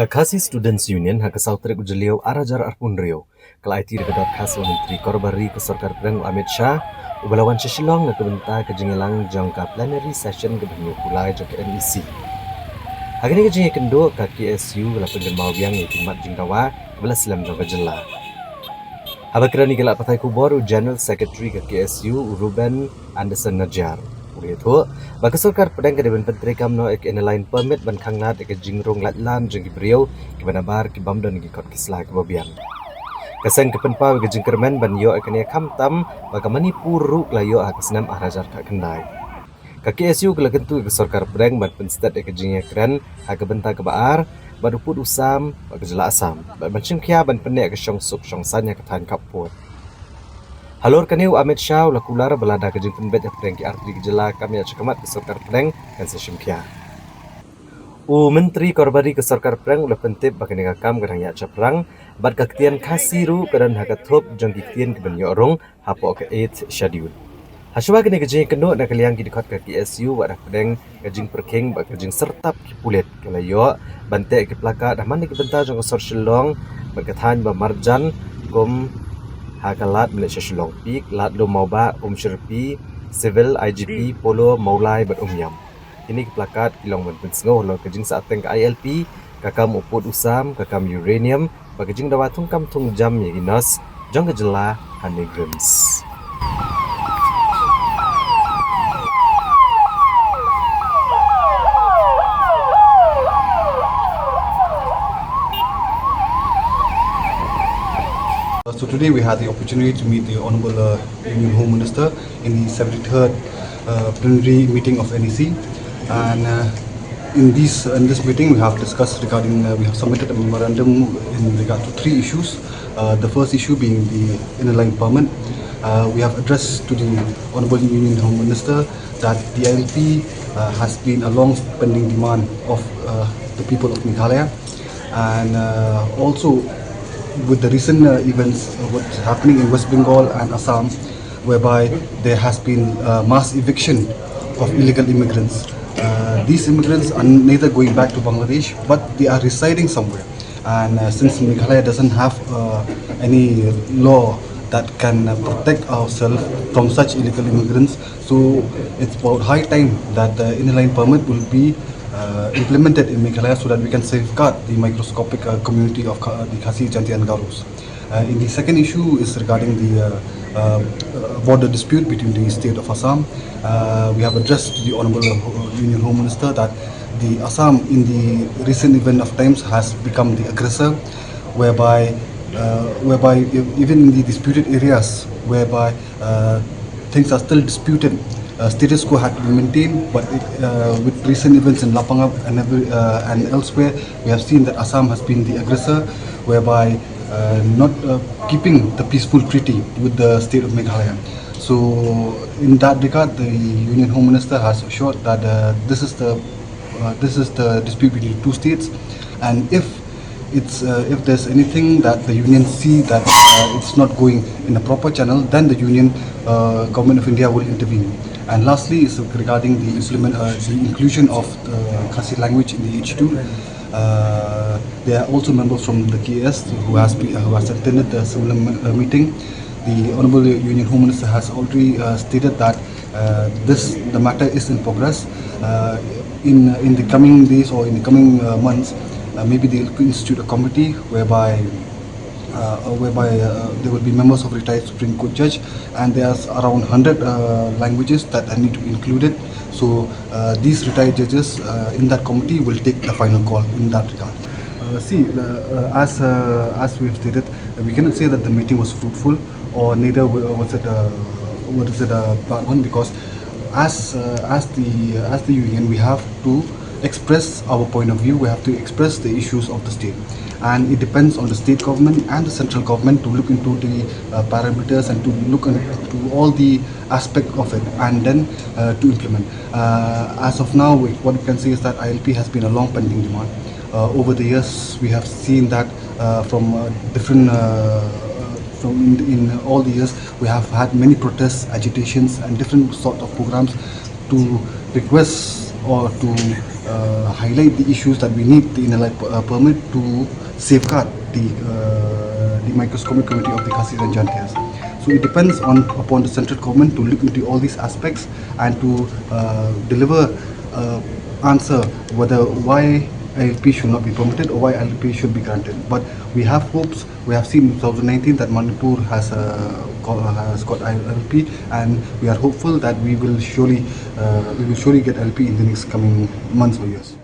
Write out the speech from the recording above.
Khasi Students Union hak sautrik ujeliau arajar arpun rio. Kelai tiri kedot khas menteri korbari ke Sarkar Preng Amit Shah, ubalawan sesilong nak kebenta kejingelang jangka plenary session ke benyu pulai jok NEC. Hari ini kejingi kendo ke KSU la pengemau biang itimat jing Dawa kebelas silam jangka jela. Habakirani gelak patai kuboru General Secretary ke KSU Ruben Anderson Najar. Itu, bagi Sarkar pedang ke depan Pyntreikam no ek lain permit ban khanglat ek jingrong latlan jeng beriau ke banabar ke bamdan ke kot kislah ke babiang. Kesan ke penpau ke jengkermen ban yo ek ne kamtam bagi Manipur ruk la yo ak senam arajar ka kendai. Ka KSU ke lakentu ke Sarkar pedang ban penstat ek jingya kran hak benta ke baar ban uput usam bagi jela asam ban cingkia ban penek ke syong sup syong sanya ke tan kaput. Halor kaniu Amit Shah la kular belada ke jingpen bet yang arti gejala kami cakamat ke Sarkar Preng kan seshimkia. Menteri korbari ke Sarkar Preng ulah pentip bagi negakam gerang ya caprang bat kaktian khasiru kedan hakathop jang kiktian ke benyorong hapo ke 8 schedule. Haswa kini ke jing kendo nak liang ki dikot ke KSU wadah pedeng ke jing perking bak ke jing sertap ki pulet ke layo bante ke plaka dah mandi ke benta jang social long berkatan ba marjan kom hakalat Malaysia Shillong Peak, Lat Lo Mauba, Sherpi, Civil, IGP, Polo, Maulai, Berumyam. Ini keplakat kilong menpensengoh lo kejing saateng ke ILP, kakam uput usam, kakam uranium, bagajing dawa tungkam tung jam yaginos, jang kejela hanegrams. So today we had the opportunity to meet the Honourable Union Home Minister in the 73rd plenary meeting of NEC, and in this meeting we have discussed regarding we have submitted a memorandum in regard to three issues. The first issue being the inner line permit. We have addressed to the Honourable Union Home Minister that the ILP has been a long-pending demand of the people of Meghalaya, and also with the recent events what's happening in West Bengal and Assam, whereby there has been mass eviction of illegal immigrants. These immigrants are neither going back to Bangladesh, but they are residing somewhere. And since Meghalaya doesn't have any law that can protect ourselves from such illegal immigrants, so it's about high time that the inner line permit will be implemented in Meghalaya so that we can safeguard the microscopic community of the Khasi-Jaintia and Garos. In the second issue is regarding the border dispute between the state of Assam. We have addressed the Honourable Union Home Minister that the Assam in the recent event of times has become the aggressor, whereby even in the disputed areas whereby things are still disputed, status quo had to be maintained, but with recent events in Lapangap and elsewhere, we have seen that Assam has been the aggressor, whereby not keeping the peaceful treaty with the state of Meghalaya. So, in that regard, the Union Home Minister has assured that this is the dispute between two states, and if there's anything that the union see that it's not going in a proper channel, then the union government of India will intervene. And lastly is regarding the inclusion of the Khasi language in the H2. There are also members from the KS who has attended the similar meeting. The Honourable Union Home Minister has already stated that the matter is in progress. In the coming days or in the coming months, maybe they will institute a committee whereby there will be members of retired Supreme Court judge, and there's around 100 languages that need to be included. So these retired judges in that committee will take the final call in that regard. As we have stated, we cannot say that the meeting was fruitful, or neither was it a bad one, because as the union we have to express our point of view, we have to express the issues of the state, and it depends on the state government and the central government to look into the parameters and to look into all the aspect of it, and then to implement. As of now, what we can say is that ILP has been a long pending demand. Over the years, we have seen that from different in all the years, we have had many protests, agitations, and different sort of programs to request or to highlight the issues that we need the inner light permit to safeguard the microscopic community of the Khasi-Jaintia. So it depends upon the central government to look into all these aspects and to deliver answer whether why ILP should not be permitted or why ILP should be granted. But we have hopes. We have seen in 2019 that Manipur has got ILP, and we are hopeful that we will surely get ILP in the next coming months or years.